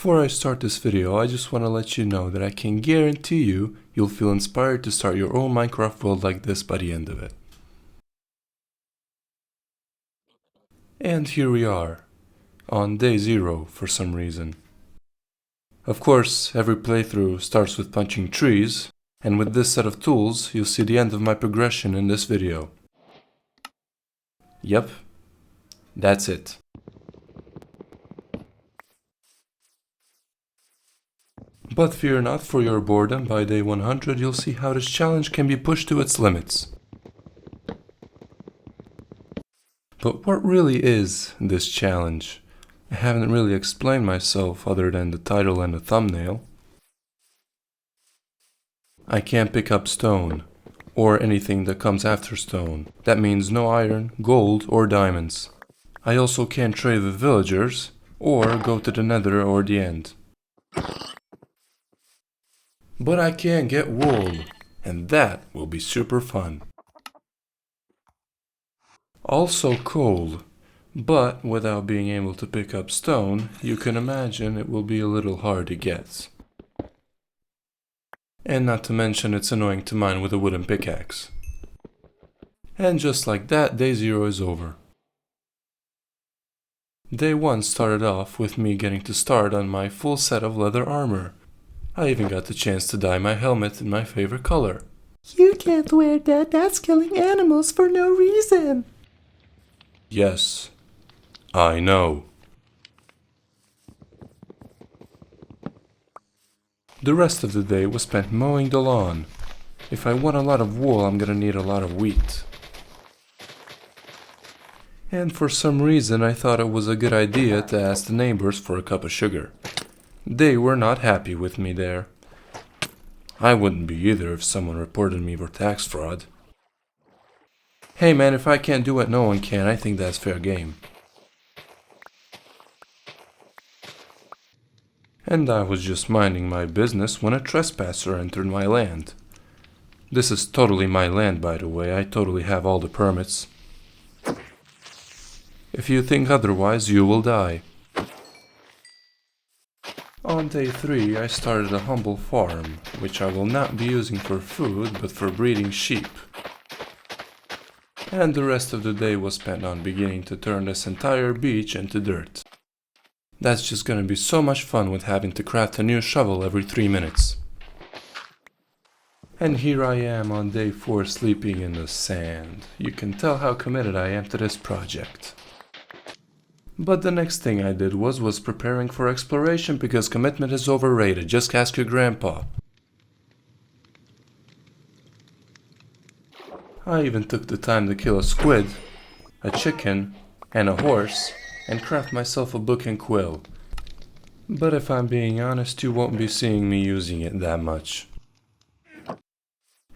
Before I start this video, I just want to let you know that I can guarantee you'll feel inspired to start your own Minecraft world like this by the end of it. And here we are, on day 0 for some reason. Of course, every playthrough starts with punching trees, and with this set of tools, you'll see the end of my progression in this video. Yep, that's it. But fear not, for your boredom, by day 100 you'll see how this challenge can be pushed to its limits. But what really is this challenge? I haven't really explained myself other than the title and the thumbnail. I can't pick up stone, or anything that comes after stone. That means no iron, gold, or diamonds. I also can't trade with villagers, or go to the nether or the end. But I can get wool, and that will be super fun. Also coal, but without being able to pick up stone, you can imagine it will be a little hard to get. And not to mention it's annoying to mine with a wooden pickaxe. And just like that, day 0 is over. Day 1 started off with me getting to start on my full set of leather armor. I even got the chance to dye my helmet in my favorite color. You can't wear that, that's killing animals for no reason. Yes, I know. The rest of the day was spent mowing the lawn. If I want a lot of wool, I'm gonna need a lot of wheat. And for some reason I thought it was a good idea to ask the neighbors for a cup of sugar. They were not happy with me there. I wouldn't be either if someone reported me for tax fraud. Hey man, if I can't do it, no one can. I think that's fair game. And I was just minding my business when a trespasser entered my land. This is totally my land, by the way. I totally have all the permits. If you think otherwise, you will die. On day 3 I started a humble farm, which I will not be using for food but for breeding sheep. And the rest of the day was spent on beginning to turn this entire beach into dirt. That's just gonna be so much fun with having to craft a new shovel every 3 minutes. And here I am on day 4 sleeping in the sand. You can tell how committed I am to this project. But the next thing I did was preparing for exploration because commitment is overrated. Just ask your grandpa. I even took the time to kill a squid, a chicken, and a horse, and craft myself a book and quill. But if I'm being honest, you won't be seeing me using it that much.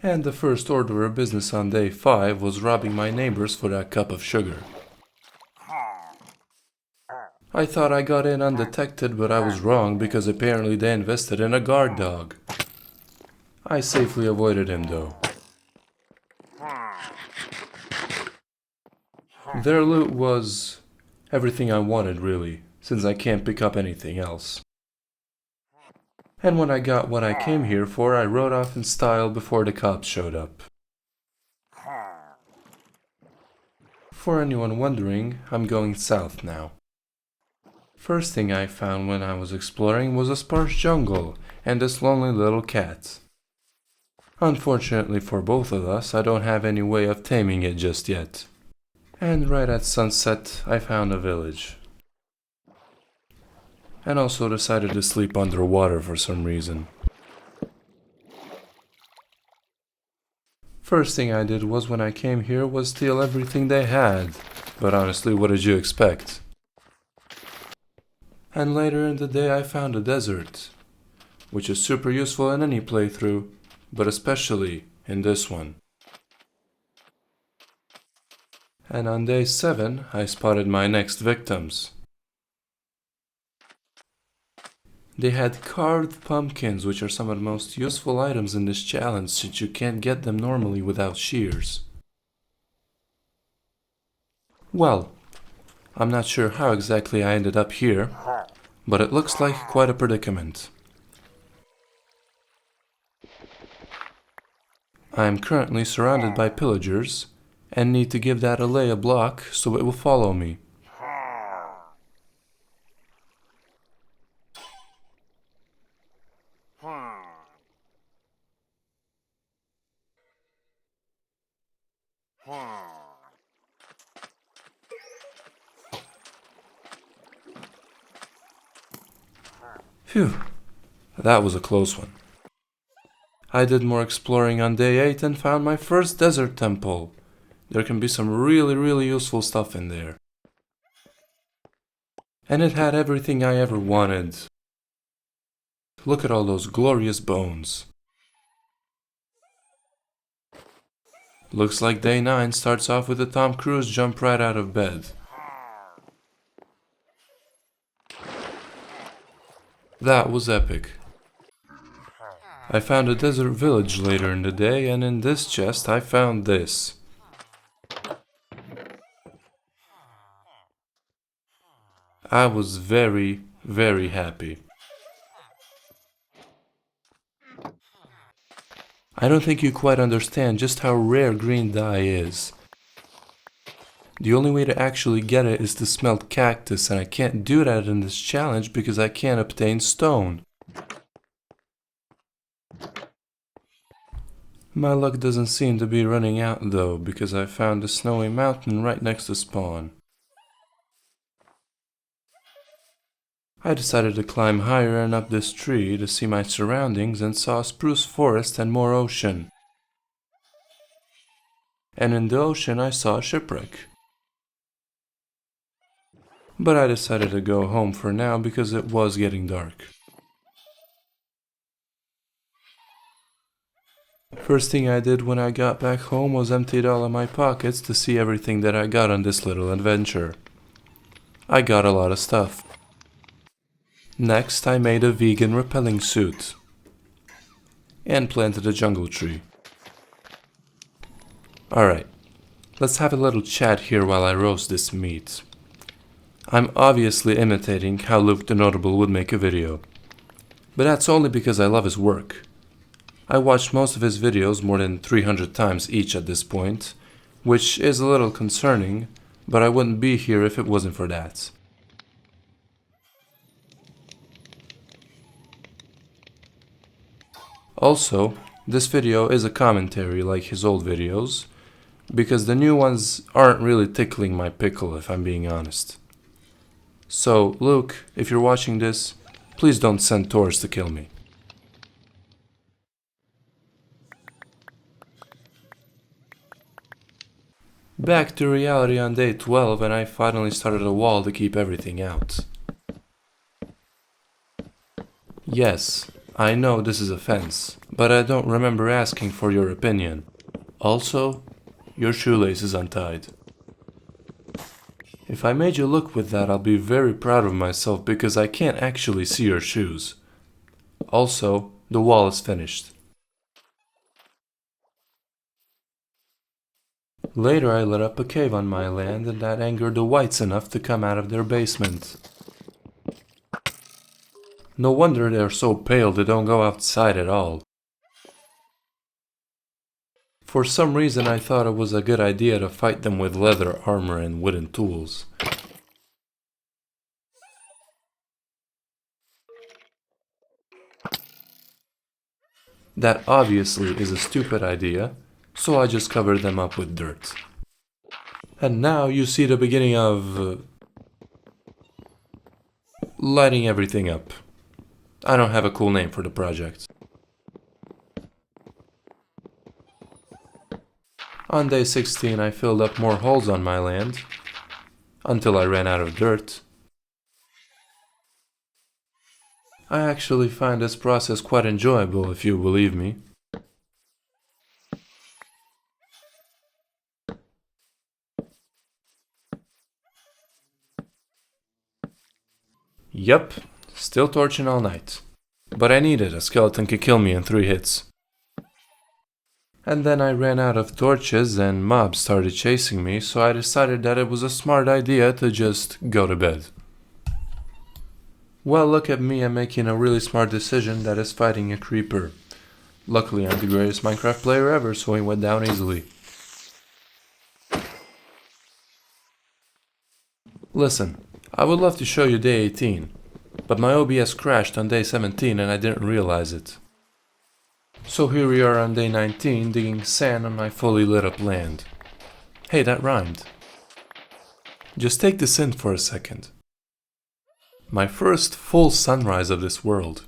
And the first order of business on day 5 was robbing my neighbors for that cup of sugar. I thought I got in undetected, but I was wrong because apparently they invested in a guard dog. I safely avoided him though. Their loot was everything I wanted really, since I can't pick up anything else. And when I got what I came here for, I rode off in style before the cops showed up. For anyone wondering, I'm going south now. First thing I found when I was exploring was a sparse jungle and this lonely little cat. Unfortunately for both of us, I don't have any way of taming it just yet. And right at sunset, I found a village. And also decided to sleep underwater for some reason. First thing I did was when I came here was steal everything they had. But honestly, what did you expect? And later in the day I found a desert, which is super useful in any playthrough, but especially in this one. And on day 7 I spotted my next victims. They had carved pumpkins, which are some of the most useful items in this challenge since you can't get them normally without shears. Well, I'm not sure how exactly I ended up here, but it looks like quite a predicament. I am currently surrounded by pillagers and need to give that allay a block so it will follow me. Phew, that was a close one. I did more exploring on day 8 and found my first desert temple. There can be some really useful stuff in there. And it had everything I ever wanted. Look at all those glorious bones. Looks like day 9 starts off with a Tom Cruise jump right out of bed. That was epic. I found a desert village later in the day, and in this chest I found this. I was very happy. I don't think you quite understand just how rare green dye is. The only way to actually get it is to smelt cactus, and I can't do that in this challenge because I can't obtain stone. My luck doesn't seem to be running out though, because I found a snowy mountain right next to spawn. I decided to climb higher and up this tree to see my surroundings and saw spruce forest and more ocean. And in the ocean I saw a shipwreck. But I decided to go home for now because it was getting dark. First thing I did when I got back home was emptied all of my pockets to see everything that I got on this little adventure. I got a lot of stuff. Next, I made a vegan rappelling suit and planted a jungle tree. Alright, let's have a little chat here while I roast this meat. I'm obviously imitating how Luke the Notable would make a video, but that's only because I love his work. I watched most of his videos more than 300 times each at this point, which is a little concerning, but I wouldn't be here if it wasn't for that. Also, this video is a commentary like his old videos, because the new ones aren't really tickling my pickle if I'm being honest. So, Luke, if you're watching this, please don't send Taurus to kill me. Back to reality on day 12, and I finally started a wall to keep everything out. Yes, I know this is a fence, but I don't remember asking for your opinion. Also, your shoelace is untied. If I made you look with that, I'll be very proud of myself because I can't actually see your shoes. Also, the wall is finished. Later I lit up a cave on my land, and that angered the whites enough to come out of their basement. No wonder they're so pale they don't go outside at all. For some reason I thought it was a good idea to fight them with leather armor and wooden tools. That obviously is a stupid idea, so I just covered them up with dirt. And now you see the beginning of lighting everything up. I don't have a cool name for the project. On day 16 I filled up more holes on my land, until I ran out of dirt. I actually find this process quite enjoyable, if you believe me. Yup, still torching all night. But I needed a skeleton could kill me in 3 hits. And then I ran out of torches and mobs started chasing me, so I decided that it was a smart idea to just go to bed. Well, look at me, I'm making a really smart decision that is fighting a creeper. Luckily, I'm the greatest Minecraft player ever, so he went down easily. Listen, I would love to show you day 18, but my OBS crashed on day 17 and I didn't realize it. So here we are on day 19 digging sand on my fully lit up land. Hey, that rhymed. Just take this in for a second. My first full sunrise of this world.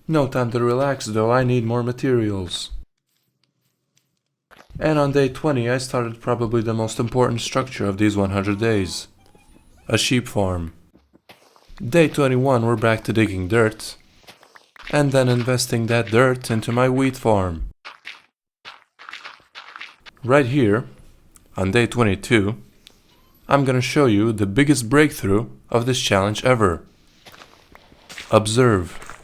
No time to relax though, I need more materials. And on day 20 I started probably the most important structure of these 100 days. A sheep farm. Day 21 we're back to digging dirt. And then investing that dirt into my wheat farm. Right here, on day 22, I'm gonna show you the biggest breakthrough of this challenge ever. Observe.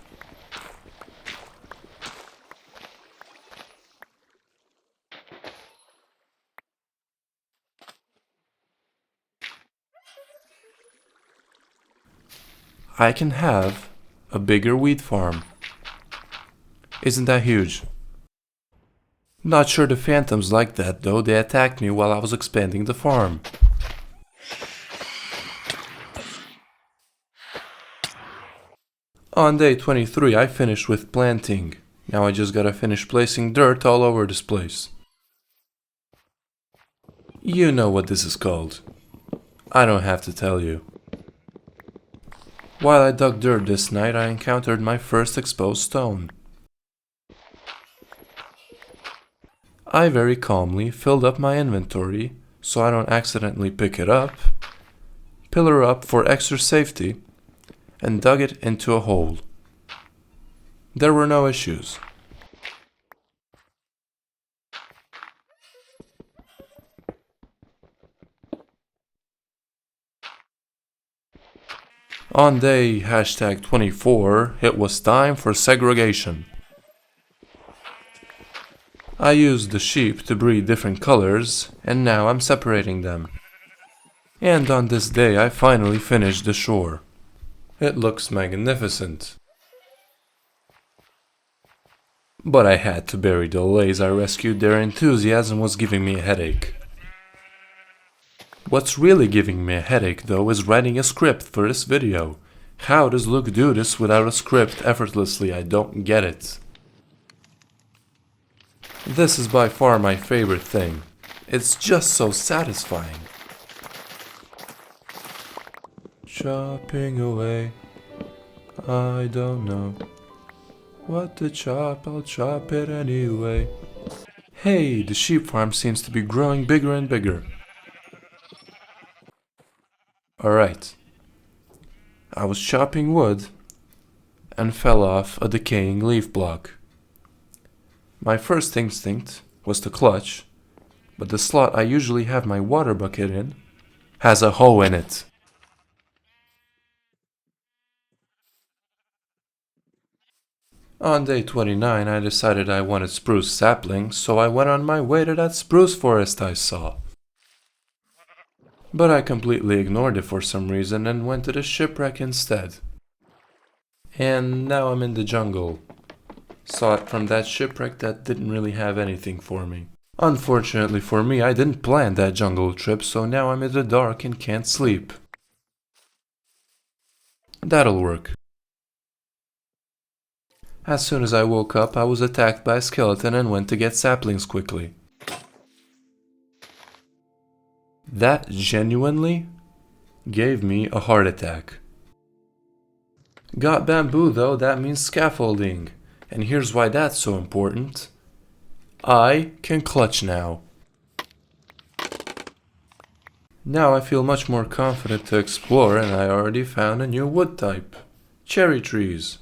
I can have a bigger wheat farm. Isn't that huge? Not sure the phantoms like that though, they attacked me while I was expanding the farm. On day 23 I finished with planting. Now I just gotta finish placing dirt all over this place. You know what this is called. I don't have to tell you. While I dug dirt this night I encountered my first exposed stone. I very calmly filled up my inventory so I don't accidentally pick it up, pillar up for extra safety, and dug it into a hole. There were no issues. On day #24, it was time for segregation. I used the sheep to breed different colors, and now I'm separating them. And on this day I finally finished the shore. It looks magnificent. But I had to bury the lays I rescued, their enthusiasm was giving me a headache. What's really giving me a headache though is writing a script for this video. How does Luke do this without a script effortlessly? I don't get it. This is by far my favorite thing. It's just so satisfying. Chopping away, I don't know what to chop, I'll chop it anyway. Hey, the sheep farm seems to be growing bigger and bigger. Alright. I was chopping wood and fell off a decaying leaf block. My first instinct was to clutch, but the slot I usually have my water bucket in has a hole in it. On day 29 I decided I wanted spruce saplings, so I went on my way to that spruce forest I saw. But I completely ignored it for some reason and went to the shipwreck instead. And now I'm in the jungle. Saw it from that shipwreck that didn't really have anything for me. Unfortunately for me, I didn't plan that jungle trip, so now I'm in the dark and can't sleep. That'll work. As soon as I woke up, I was attacked by a skeleton and went to get saplings quickly. That genuinely gave me a heart attack. Got bamboo though, that means scaffolding. And here's why that's so important. I can clutch now. Now I feel much more confident to explore and I already found a new wood type. Cherry trees.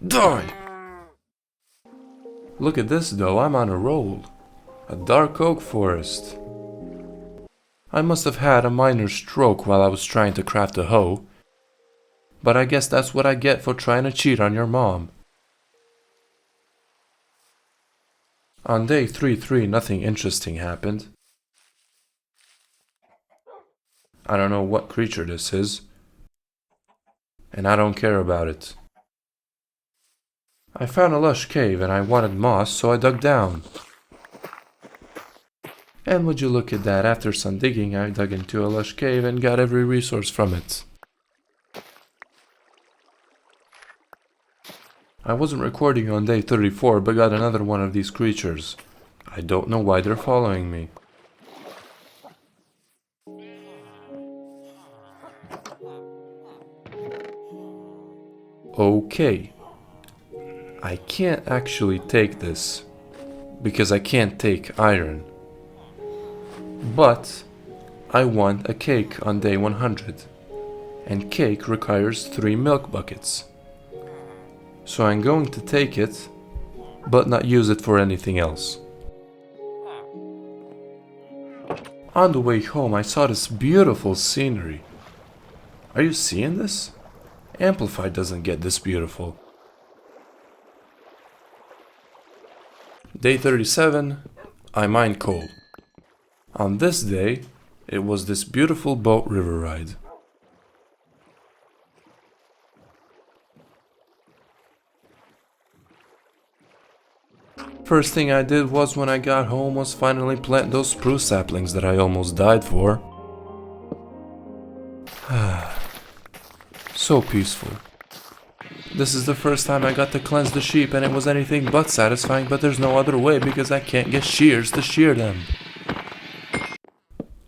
Die! Look at this though, I'm on a roll. A dark oak forest. I must have had a minor stroke while I was trying to craft a hoe. But I guess that's what I get for trying to cheat on your mom. On day 3-3, nothing interesting happened. I don't know what creature this is, and I don't care about it. I found a lush cave and I wanted moss, so I dug down. And would you look at that, after some digging I dug into a lush cave and got every resource from it. I wasn't recording on day 34 but got another one of these creatures. I don't know why they're following me. Okay. I can't actually take this, because I can't take iron. But I want a cake on day 100, and cake requires 3 milk buckets. So I'm going to take it, but not use it for anything else. On the way home I saw this beautiful scenery. Are you seeing this? Amplified doesn't get this beautiful. Day 37, I mined coal. On this day, it was this beautiful boat river ride. First thing I did was, when I got home, was finally plant those spruce saplings that I almost died for. So peaceful. This is the first time I got to cleanse the sheep, and it was anything but satisfying, but there's no other way because I can't get shears to shear them.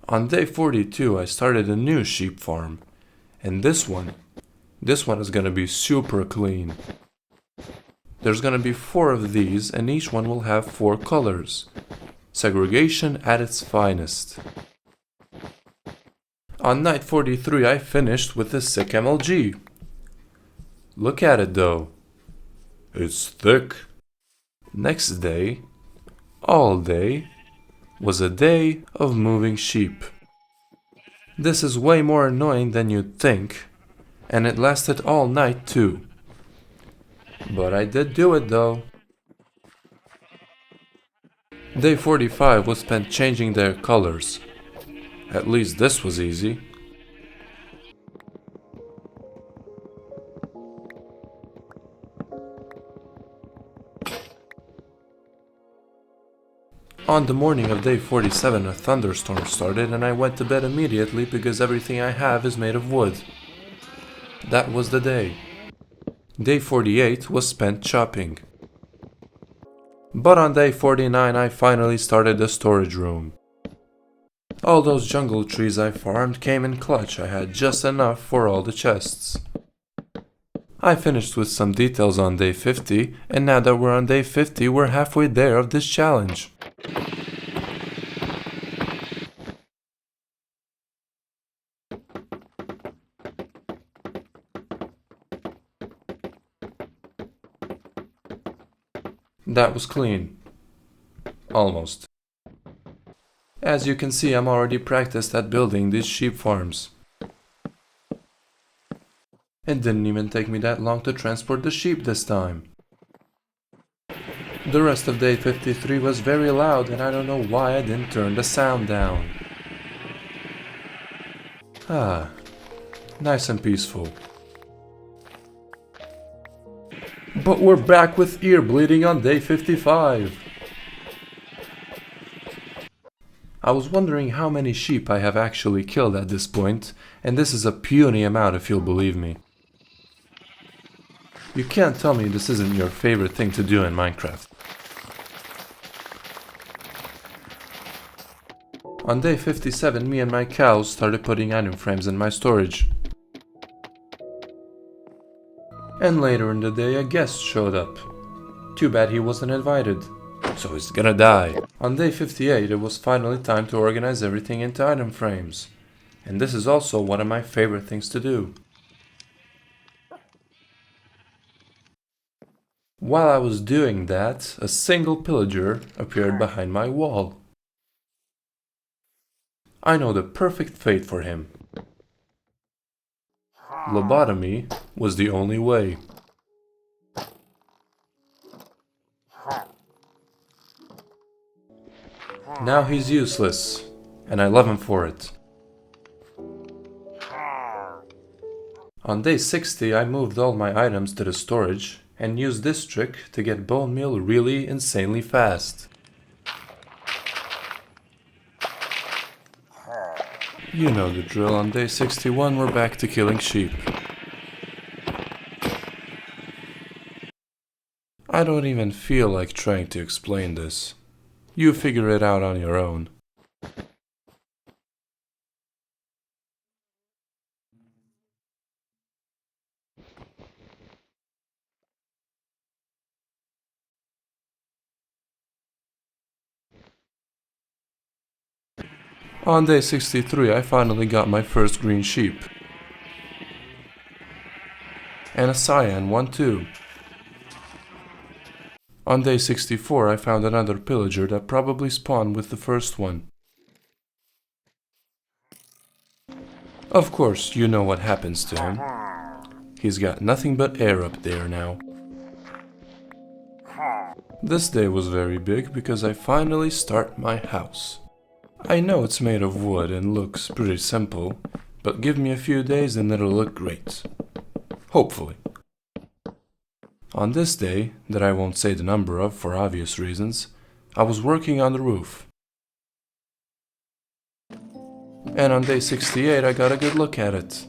On day 42 I started a new sheep farm, and this one is gonna be super clean. There's gonna be 4 of these, and each one will have 4 colors. Segregation at its finest. On night 43 I finished with this sick MLG. Look at it though. It's thick. Next day, all day, was a day of moving sheep. This is way more annoying than you'd think, and it lasted all night too. But I did do it though. Day 45 was spent changing their colors. At least this was easy. On the morning of day 47 a thunderstorm started, and I went to bed immediately because everything I have is made of wood. That was the day. Day 48 was spent chopping. But on day 49 I finally started the storage room. All those jungle trees I farmed came in clutch. I had just enough for all the chests. I finished with some details on day 50, and now that we're on day 50 we're halfway there of this challenge. That was clean. Almost. As you can see, I'm already practiced at building these sheep farms. It didn't even take me that long to transport the sheep this time. The rest of day 53 was very loud, and I don't know why I didn't turn the sound down. Nice and peaceful. But we're back with ear bleeding on day 55. I was wondering how many sheep I have actually killed at this point, and this is a puny amount if you'll believe me. You can't tell me this isn't your favorite thing to do in Minecraft. On day 57, me and my cows started putting item frames in my storage. And later in the day a guest showed up. Too bad he wasn't invited, so he's gonna die. On day 58 it was finally time to organize everything into item frames. And this is also one of my favorite things to do. While I was doing that, a single pillager appeared behind my wall. I know the perfect fate for him. Lobotomy was the only way. Now he's useless, and I love him for it. On day 60, I moved all my items to the storage and used this trick to get bone meal really insanely fast. You know the drill. On day 61, we're back to killing sheep. I don't even feel like trying to explain this. You figure it out on your own. On day 63, I finally got my first green sheep. And a cyan one too. On day 64, I found another pillager that probably spawned with the first one. Of course, you know what happens to him. He's got nothing but air up there now. This day was very big because I finally start my house. I know it's made of wood and looks pretty simple, but give me a few days and it'll look great. Hopefully. On this day, that I won't say the number of for obvious reasons, I was working on the roof. And on day 68 I got a good look at it.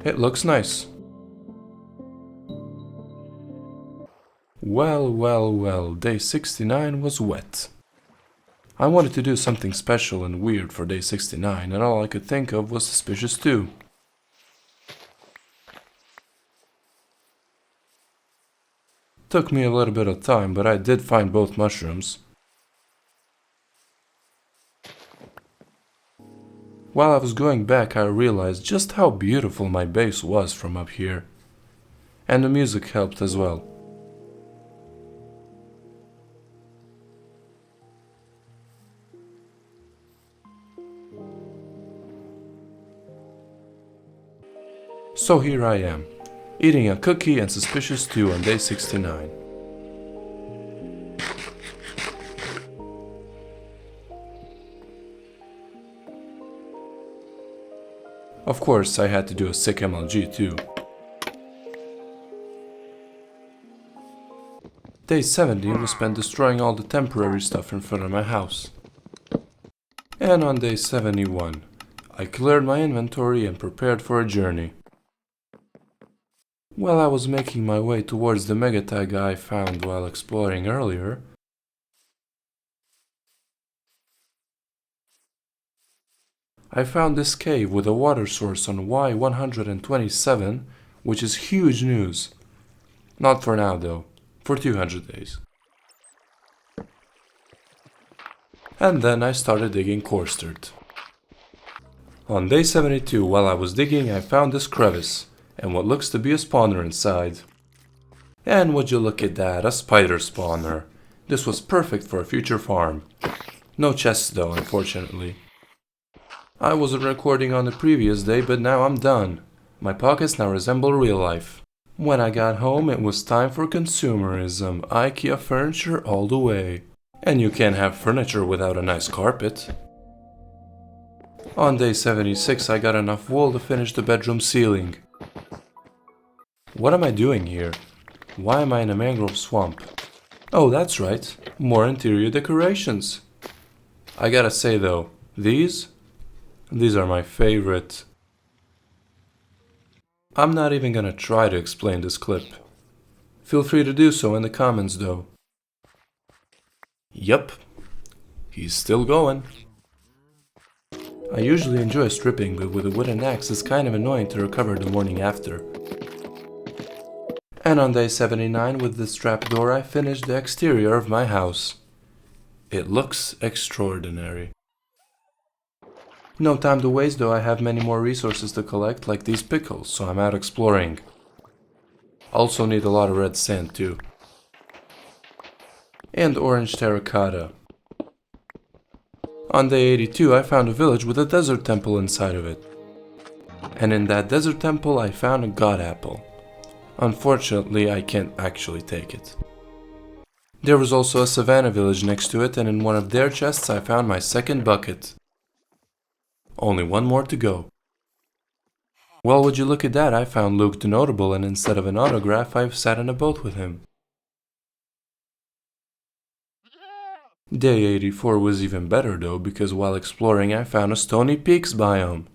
It looks nice. Well, day 69 was wet. I wanted to do something special and weird for day 69, and all I could think of was Suspicious 2. Took me a little bit of time, but I did find both mushrooms. While I was going back, I realized just how beautiful my base was from up here. And the music helped as well. So here I am, eating a cookie and Suspicious 2 on day 69. Of course, I had to do a sick MLG too. Day 70 was spent destroying all the temporary stuff in front of my house. And on day 71, I cleared my inventory and prepared for a journey. While I was making my way towards the megatag I found while exploring earlier, I found this cave with a water source on Y127, which is huge news. Not for now though, for 200 days. And then I started digging coarse dirt. On day 72, while I was digging, I found this crevice, and what looks to be a spawner inside. And would you look at that, a spider spawner. This was perfect for a future farm. No chests though, unfortunately. I wasn't recording on the previous day, but now I'm done. My pockets now resemble real life. When I got home, it was time for consumerism, IKEA furniture all the way. And you can't have furniture without a nice carpet. On day 76, I got enough wool to finish the bedroom ceiling. What am I doing here? Why am I in a mangrove swamp? Oh, that's right, more interior decorations. I gotta say though, these are my favorite. I'm not even gonna try to explain this clip. Feel free to do so in the comments though. Yup, he's still going. I usually enjoy stripping, but with a wooden axe it's kind of annoying to recover the morning after. And on day 79, with this trapdoor, I finished the exterior of my house. It looks extraordinary. No time to waste though, I have many more resources to collect, like these pickles, so I'm out exploring. Also need a lot of red sand too. And orange terracotta. On day 82, I found a village with a desert temple inside of it. And in that desert temple, I found a god apple. Unfortunately, I can't actually take it. There was also a savannah village next to it, and in one of their chests I found my second bucket. Only one more to go. Well, would you look at that, I found Luke the Notable, and instead of an autograph, I've sat in a boat with him. Day 84 was even better though, because while exploring I found a Stony Peaks biome,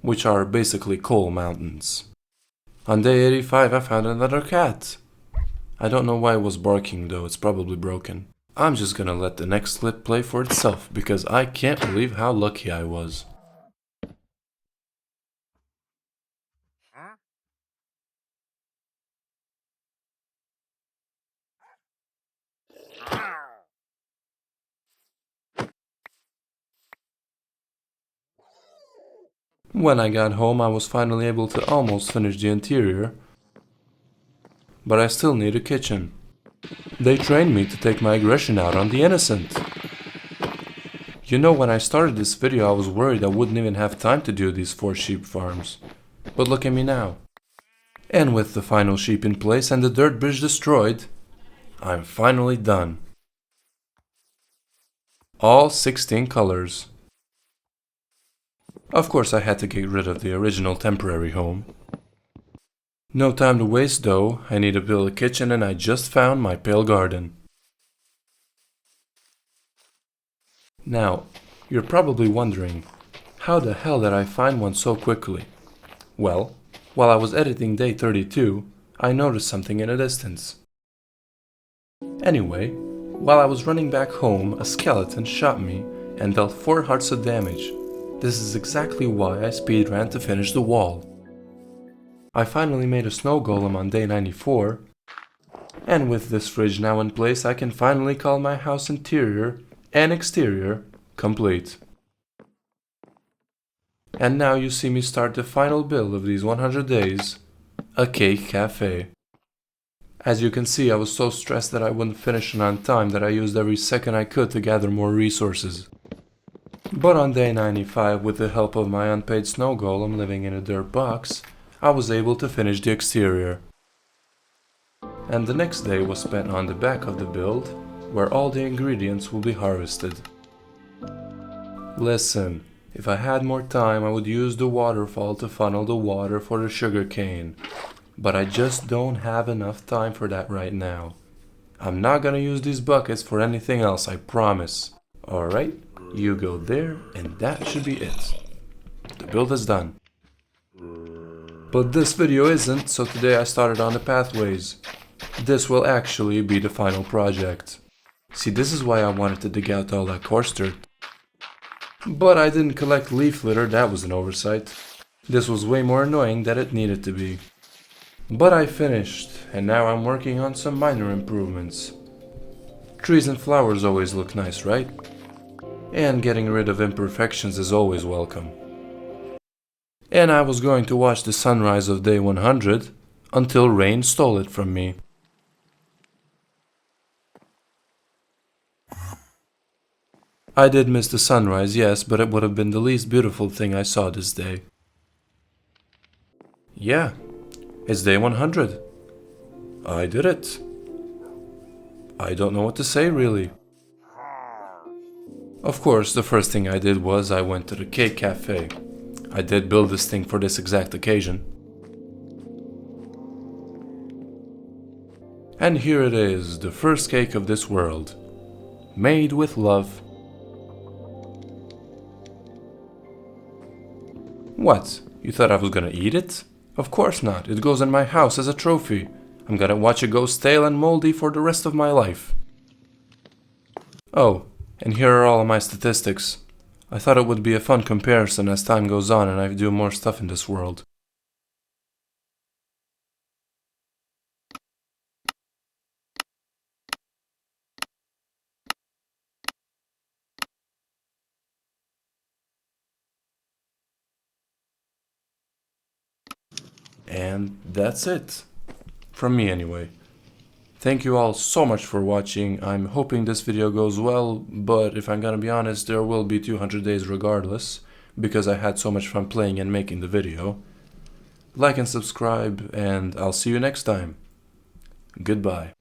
which are basically coal mountains. On day 85 I found another cat. I don't know why it was barking though, it's probably broken. I'm just gonna let the next clip play for itself, because I can't believe how lucky I was. When I got home I was finally able to almost finish the interior, but I still need a kitchen. They trained me to take my aggression out on the innocent. You know, when I started this video I was worried I wouldn't even have time to do these 4 sheep farms. But look at me now. And with the final sheep in place and the dirt bridge destroyed, I'm finally done. All 16 colors. Of course I had to get rid of the original temporary home. No time to waste though, I need to build a kitchen and I just found my pale garden. Now, you're probably wondering, how the hell did I find one so quickly? Well, while I was editing day 32, I noticed something in the distance. Anyway, while I was running back home, a skeleton shot me and dealt 4 hearts of damage. This is exactly why I speedran to finish the wall. I finally made a snow golem on day 94, and with this fridge now in place I can finally call my house interior and exterior complete. And now you see me start the final build of these 100 days, a cake cafe. As you can see, I was so stressed that I wouldn't finish it on time that I used every second I could to gather more resources. But on day 95, with the help of my unpaid snow golem living in a dirt box, I was able to finish the exterior. And the next day was spent on the back of the build, where all the ingredients will be harvested. Listen, if I had more time I would use the waterfall to funnel the water for the sugar cane, but I just don't have enough time for that right now. I'm not gonna use these buckets for anything else, I promise. Alright, you go there and that should be it. The build is done. But this video isn't, so today I started on the pathways. This will actually be the final project. See, this is why I wanted to dig out all that coarse dirt. But I didn't collect leaf litter, that was an oversight. This was way more annoying than it needed to be. But I finished, and now I'm working on some minor improvements. Trees and flowers always look nice, right? And getting rid of imperfections is always welcome. And I was going to watch the sunrise of day 100 until rain stole it from me. I did miss the sunrise, yes, but it would have been the least beautiful thing I saw this day. Yeah, it's day 100. I did it. I don't know what to say, really. Of course, the first thing I did was I went to the cake cafe. I did build this thing for this exact occasion. And here it is, the first cake of this world. Made with love. What? You thought I was gonna eat it? Of course not, it goes in my house as a trophy. I'm gonna watch it go stale and moldy for the rest of my life. Oh, and here are all of my statistics. I thought it would be a fun comparison as time goes on and I do more stuff in this world. And that's it. From me anyway. Thank you all so much for watching. I'm hoping this video goes well, but if I'm gonna be honest, there will be 200 days regardless, because I had so much fun playing and making the video. Like and subscribe, and I'll see you next time. Goodbye.